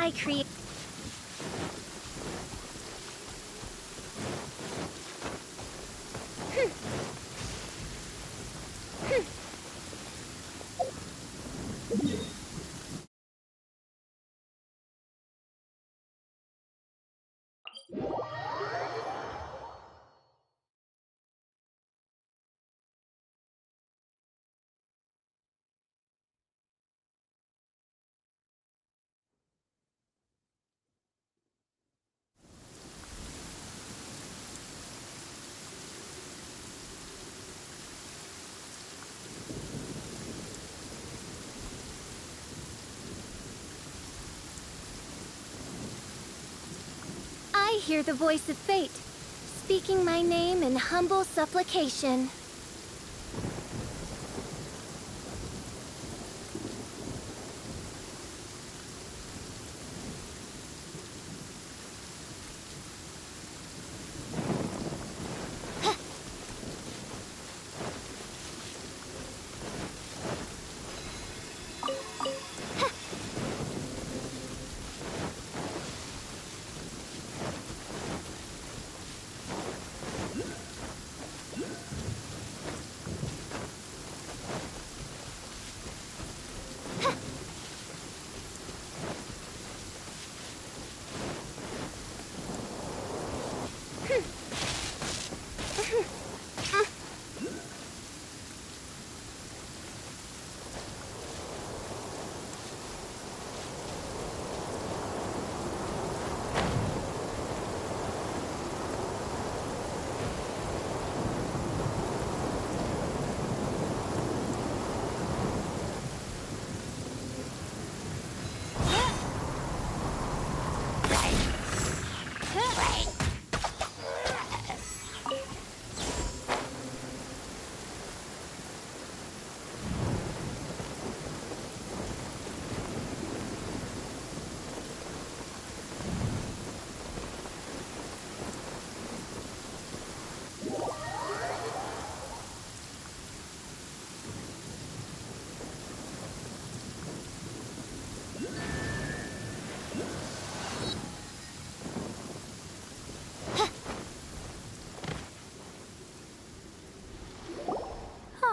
I create. I hear the voice of fate, speaking my name in humble supplication.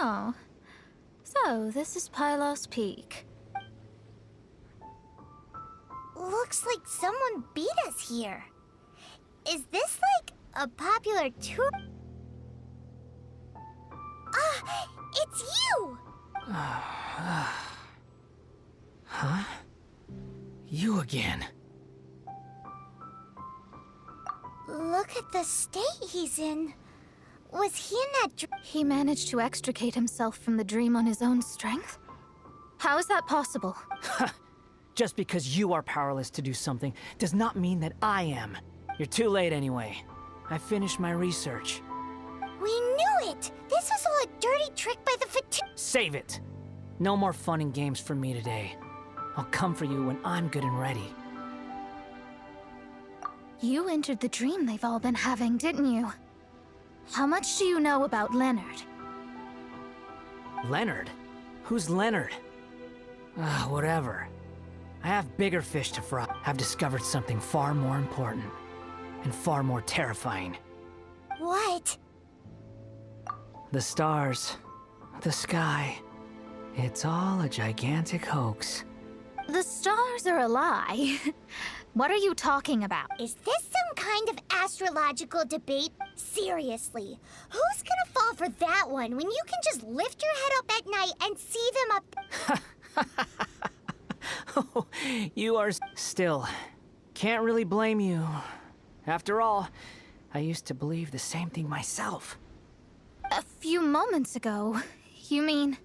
Oh. So, this is Pylos Peak. Looks like someone beat us here. Is this like a popular tour? Ah, it's you! Huh? You again. Look at the state he's in. Was he in that He managed to extricate himself from the dream on his own strength? How is that possible? Just because you are powerless to do something does not mean that I am. You're too late anyway. I finished my research. We knew it! This was all a dirty trick by the Save it! No more fun and games for me today. I'll come for you when I'm good and ready. You entered the dream they've all been having, didn't you? How much do you know about Leonard? Leonard? Who's Leonard? Whatever. I have bigger fish to fry. I've discovered something far more important. And far more terrifying. What? The stars. The sky. It's all a gigantic hoax. The stars are a lie. What are you talking about? Is this some kind of astrological debate? Seriously, who's gonna fall for that one when you can just lift your head up at night and see them up? Oh, you are still. Can't really blame you. After all, I used to believe the same thing myself. A few moments ago, you mean?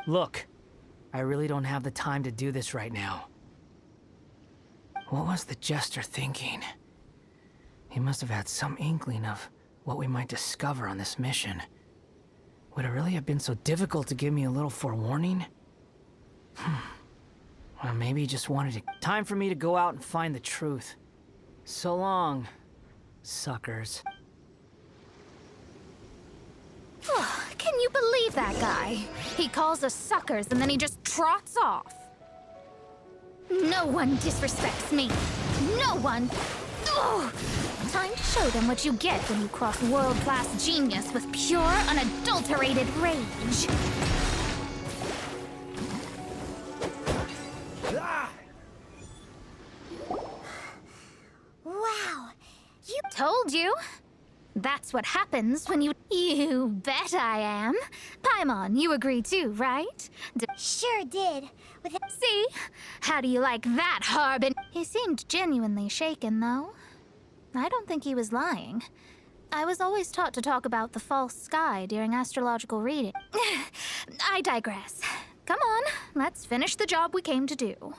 Look, I really don't have the time to do this right now. What was the Jester thinking? He must have had some inkling of what we might discover on this mission. Would it really have been so difficult to give me a little forewarning? Or maybe he just wanted to... Time for me to go out and find the truth. So long, suckers. Can you believe that guy? He calls us suckers and then he just trots off. No one disrespects me. No one. Ugh. Time to show them what you get when you cross world-class genius with pure, unadulterated rage. Wow. You Told you. That's what happens when you... You bet I am. Paimon, you agree too, right? sure did. See? How do you like that, Harbin? He seemed genuinely shaken, though. I don't think he was lying. I was always taught to talk about the false sky during astrological reading. I digress. Come on, let's finish the job we came to do.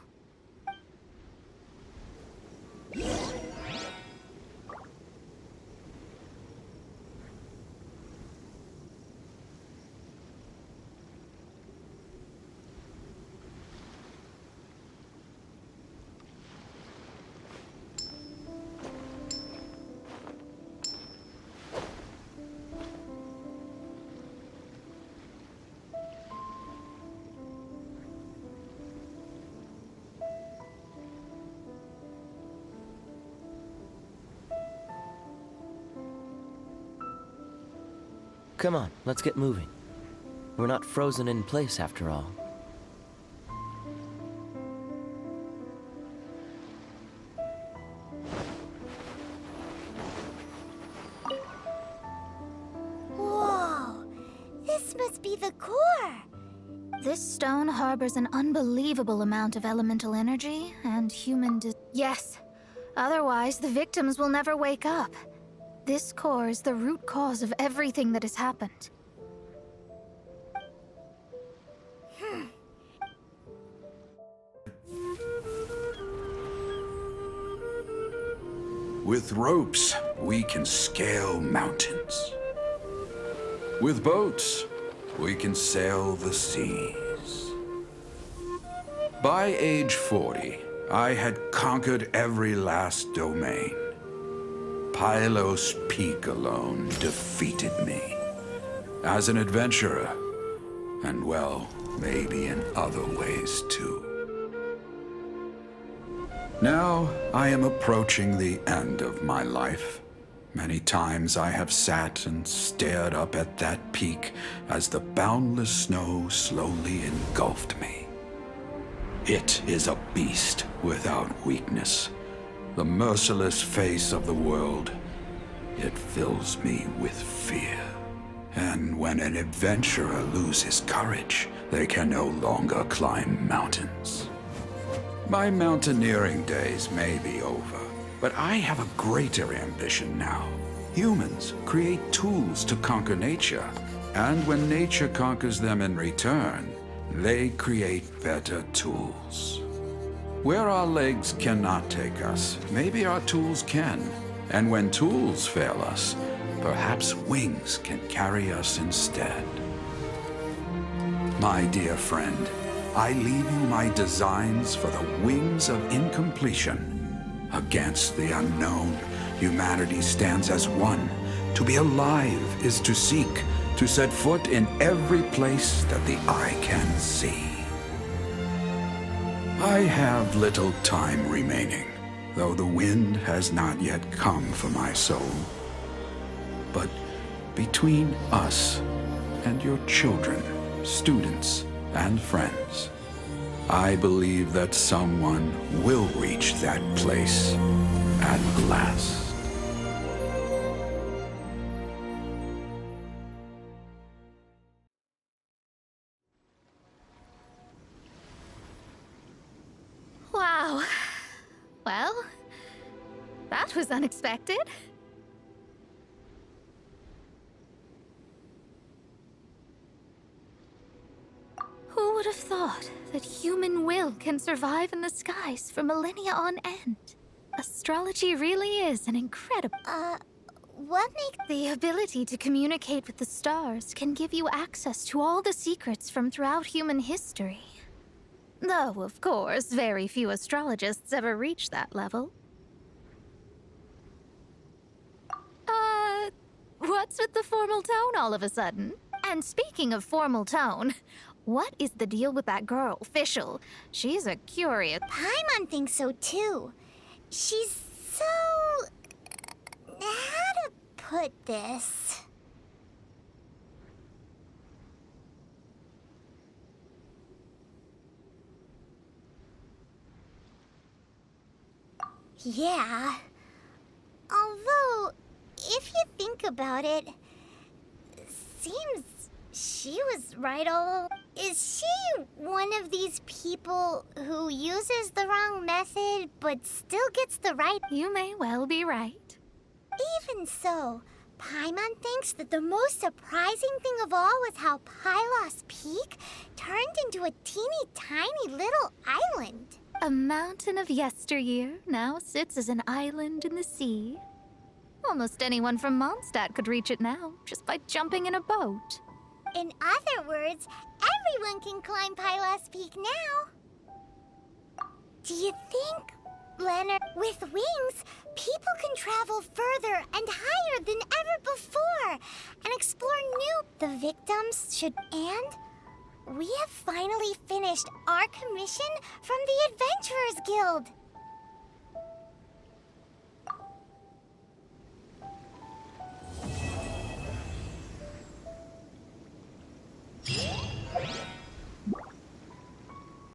Come on, let's get moving. We're not frozen in place after all. Whoa. This must be the core. This stone harbors an unbelievable amount of elemental energy and human Yes. Otherwise, the victims will never wake up. This core is the root cause of everything that has happened. With ropes, we can scale mountains. With boats, we can sail the seas. By age 40, I had conquered every last domain. Pylos Peak alone defeated me. As an adventurer, and well, maybe in other ways too. Now, I am approaching the end of my life. Many times I have sat and stared up at that peak as the boundless snow slowly engulfed me. It is a beast without weakness. The merciless face of the world. It fills me with fear. And when an adventurer loses courage, they can no longer climb mountains. My mountaineering days may be over, but I have a greater ambition now. Humans create tools to conquer nature, and when nature conquers them in return, they create better tools. Where our legs cannot take us, maybe our tools can. And when tools fail us, perhaps wings can carry us instead. My dear friend, I leave you my designs for the wings of incompletion. Against the unknown, humanity stands as one. To be alive is to seek, to set foot in every place that the eye can see. I have little time remaining, though the wind has not yet come for my soul. But between us and your children, students, and friends, I believe that someone will reach that place at last. Wow. Well, that was unexpected. Who would have thought that human will can survive in the skies for millennia on end? Astrology really is an incredible... What makes... The ability to communicate with the stars can give you access to all the secrets from throughout human history. Though, of course, very few astrologists ever reach that level. What's with the formal tone all of a sudden? And speaking of formal tone, What is the deal with that girl, Fischl? She's a curious... Paimon thinks so too. She's so... how to put this? Yeah. Although, if you think about it, seems she was right all... Is she one of these people who uses the wrong method but still gets the right... You may well be right. Even so, Paimon thinks that the most surprising thing of all was how Pylos Peak turned into a teeny tiny little island. A mountain of yesteryear now sits as an island in the sea. Almost anyone from Mondstadt could reach it now, just by jumping in a boat. In other words, everyone can climb Pylos Peak now. Do you think, Leonard, with wings, people can travel further and higher than ever before and explore new... The victims should... And we have finally finished our commission from the Adventurers Guild.